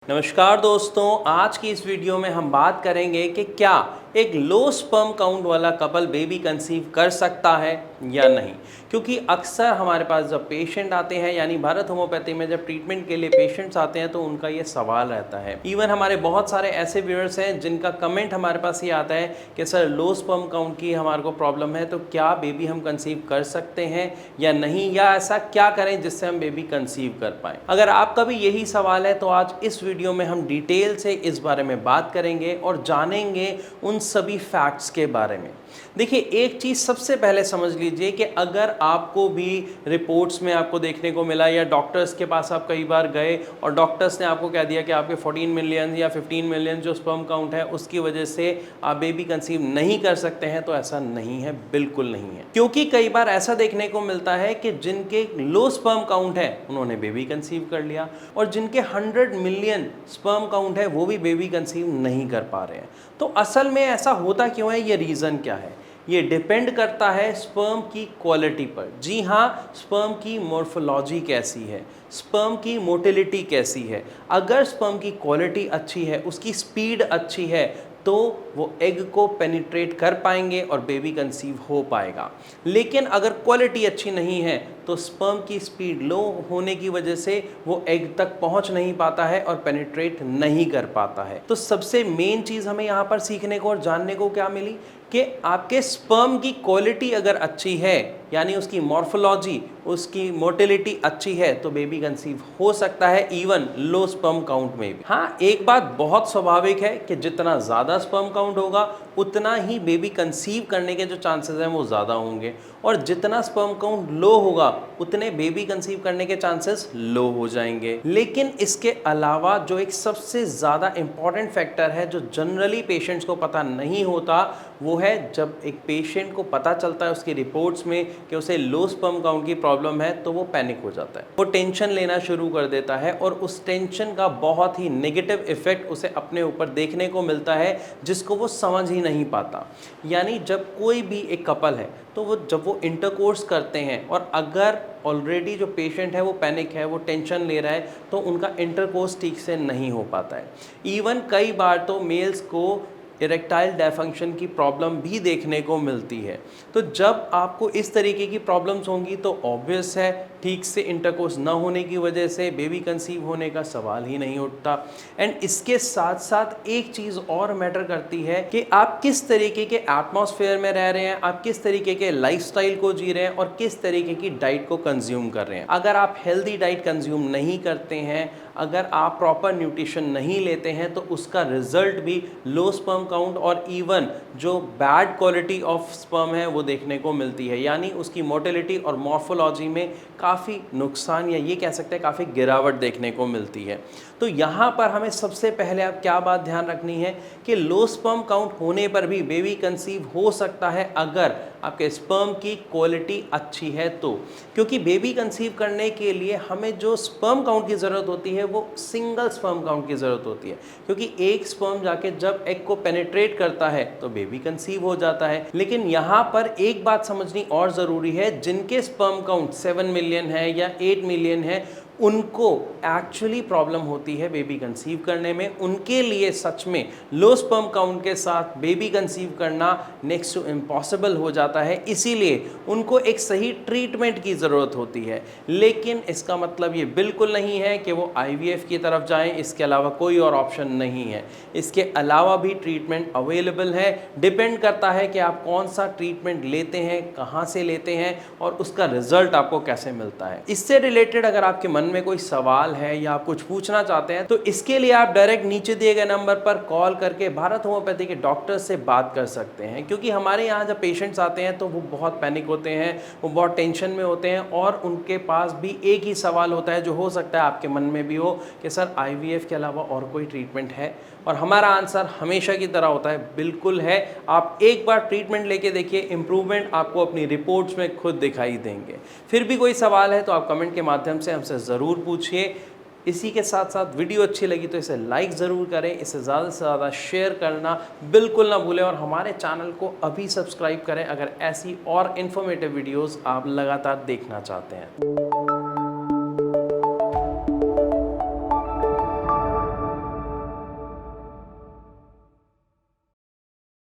नमस्कार दोस्तों, आज की इस वीडियो में हम बात करेंगे कि क्या एक लो स्पर्म काउंट वाला कपल बेबी कंसीव कर सकता है या नहीं। क्योंकि अक्सर हमारे पास जब पेशेंट आते हैं, यानी भारत होम्योपैथी में जब ट्रीटमेंट के लिए पेशेंट्स आते हैं तो उनका ये सवाल रहता है। इवन हमारे बहुत सारे ऐसे व्यूअर्स हैं जिनका कमेंट हमारे पास ये आता है कि सर लो स्पर्म काउंट की हमारे को प्रॉब्लम है, तो क्या बेबी हम कंसीव कर सकते हैं या नहीं, या ऐसा क्या करें जिससे हम बेबी कंसीव कर पाएँ। अगर आपका भी यही सवाल है तो आज इस वीडियो में हम डिटेल से इस बारे में बात करेंगे और जानेंगे उन सभी फैक्ट्स के बारे में। देखिए, एक चीज़ सबसे पहले समझ लीजिए कि अगर आपको भी रिपोर्ट्स में आपको देखने को मिला या डॉक्टर्स के पास आप कई बार गए और डॉक्टर्स ने आपको कह दिया कि आपके 14 मिलियन या 15 मिलियन जो स्पर्म काउंट है उसकी वजह से आप बेबी कंसीव नहीं कर सकते हैं, तो ऐसा नहीं है, बिल्कुल नहीं है। क्योंकि कई बार ऐसा देखने को मिलता है कि जिनके लो स्पर्म काउंट है उन्होंने बेबी कंसीव कर लिया, और जिनके 100 मिलियन स्पर्म काउंट है वो भी बेबी कंसीव नहीं कर पा रहे हैं। तो असल में ऐसा होता क्यों है, ये रीज़न क्या है? ये डिपेंड करता है स्पर्म की क्वालिटी पर। जी हाँ, स्पर्म की मॉर्फोलॉजी कैसी है, स्पर्म की मोटिलिटी कैसी है। अगर स्पर्म की क्वालिटी अच्छी है, उसकी स्पीड अच्छी है, तो वो एग को पेनिट्रेट कर पाएंगे और बेबी कंसीव हो पाएगा। लेकिन अगर क्वालिटी अच्छी नहीं है तो स्पर्म की स्पीड लो होने की वजह से वो एग तक पहुंच नहीं पाता है और पेनिट्रेट नहीं कर पाता है। तो सबसे मेन चीज़ हमें यहाँ पर सीखने को और जानने को क्या मिली कि आपके स्पर्म की क्वालिटी अगर अच्छी है, यानी उसकी मॉर्फोलॉजी, उसकी मोटिलिटी अच्छी है, तो बेबी कंसीव हो सकता है इवन लो स्पर्म काउंट में भी। हाँ, एक बात बहुत स्वाभाविक है कि जितना ज़्यादा स्पर्म काउंट होगा उतना ही बेबी कंसीव करने के जो चांसेस हैं वो ज़्यादा होंगे, और जितना स्पर्म काउंट लो होगा उतने बेबी कंसीव करने के चांसेस लो हो जाएंगे। लेकिन इसके अलावा जो एक सबसे ज़्यादा इंपॉर्टेंट फैक्टर है जो जनरली पेशेंट्स को पता नहीं होता, वो है जब एक पेशेंट को पता चलता है उसकी रिपोर्ट्स में कि उसे लो स्पर्म काउंट की प्रॉब्लम है, तो वो पैनिक हो जाता है, वो टेंशन लेना शुरू कर देता है, और उस टेंशन का बहुत ही नेगेटिव इफेक्ट उसे अपने ऊपर देखने को मिलता है जिसको वो समझ ही नहीं पाता। यानी जब कोई भी एक कपल है तो वो जब वो इंटरकोर्स करते हैं और अगर ऑलरेडी जो पेशेंट है वो पैनिक है, वो टेंशन ले रहा है, तो उनका इंटरकोर्स ठीक से नहीं हो पाता है। इवन कई बार तो मेल्स को इरेक्टाइल डिसफंक्शन की प्रॉब्लम भी देखने को मिलती है। तो जब आपको इस तरीके की प्रॉब्लम्स होंगी तो ऑब्वियस है ठीक से इंटरकोर्स ना होने की वजह से बेबी कंसीव होने का सवाल ही नहीं उठता। एंड इसके साथ साथ एक चीज़ और मैटर करती है कि आप किस तरीके के एटमॉस्फेयर में रह रहे हैं, आप किस तरीके के लाइफस्टाइल को जी रहे हैं और किस तरीके की डाइट को कंज्यूम कर रहे हैं। अगर आप हेल्दी डाइट कंज्यूम नहीं करते हैं, अगर आप प्रॉपर न्यूट्रिशन नहीं लेते हैं, तो उसका रिजल्ट भी लो स्पर्म काउंट और इवन जो बैड क्वालिटी ऑफ स्पर्म है वो देखने को मिलती है। यानी उसकी मोटिलिटी और मॉर्फोलॉजी में काफ़ी नुकसान, या ये कह सकते हैं काफ़ी गिरावट देखने को मिलती है। तो यहाँ पर हमें सबसे पहले अब क्या बात ध्यान रखनी है कि लो स्पर्म काउंट होने पर भी बेबी कंसीव हो सकता है अगर आपके स्पर्म की क्वालिटी अच्छी है तो। क्योंकि बेबी कंसीव करने के लिए हमें जो स्पर्म काउंट की ज़रूरत होती है वो सिंगल स्पर्म काउंट की ज़रूरत होती है, क्योंकि एक स्पर्म जाके जब एग को पेनिट्रेट करता है तो बेबी कंसीव हो जाता है। लेकिन यहाँ पर एक बात समझनी और ज़रूरी है, जिनके स्पर्म काउंट 7 मिलियन है या 8 मिलियन है, उनको एक्चुअली प्रॉब्लम होती है बेबी कंसीव करने में। उनके लिए सच में लो स्पर्म काउंट के साथ बेबी कंसीव करना नेक्स्ट टू इम्पॉसिबल हो जाता है। इसीलिए उनको एक सही ट्रीटमेंट की ज़रूरत होती है। लेकिन इसका मतलब ये बिल्कुल नहीं है कि वो IVF की तरफ जाएं, इसके अलावा कोई और ऑप्शन नहीं है। इसके अलावा भी ट्रीटमेंट अवेलेबल है। डिपेंड करता है कि आप कौन सा ट्रीटमेंट लेते हैं, कहाँ से लेते हैं और उसका रिजल्ट आपको कैसे मिलता है। इससे रिलेटेड अगर आपके मन में कोई सवाल है या आप कुछ पूछना चाहते हैं, तो इसके लिए आप डायरेक्ट नीचे दिए गए नंबर पर कॉल करके भारत होम्योपैथी के डॉक्टर से बात कर सकते हैं। क्योंकि हमारे यहाँ जब पेशेंट्स आते हैं तो वो बहुत पैनिक होते हैं, वो बहुत टेंशन में होते हैं, और उनके पास भी एक ही सवाल होता है जो हो सकता है आपके मन में भी हो कि सर IVF के अलावा और कोई ट्रीटमेंट है। और हमारा आंसर हमेशा की तरह होता है, बिल्कुल है। आप एक बार ट्रीटमेंट लेके देखिए, इंप्रूवमेंट आपको अपनी रिपोर्ट्स में खुद दिखाई देंगे। फिर भी कोई सवाल है तो आप कमेंट के माध्यम से हमसे ज़रूर पूछिए। इसी के साथ साथ वीडियो अच्छी लगी तो इसे लाइक ज़रूर करें, इसे ज़्यादा से ज़्यादा शेयर करना बिल्कुल ना भूलें, और हमारे चैनल को अभी सब्सक्राइब करें अगर ऐसी और इन्फॉर्मेटिव वीडियोस आप लगातार देखना चाहते हैं।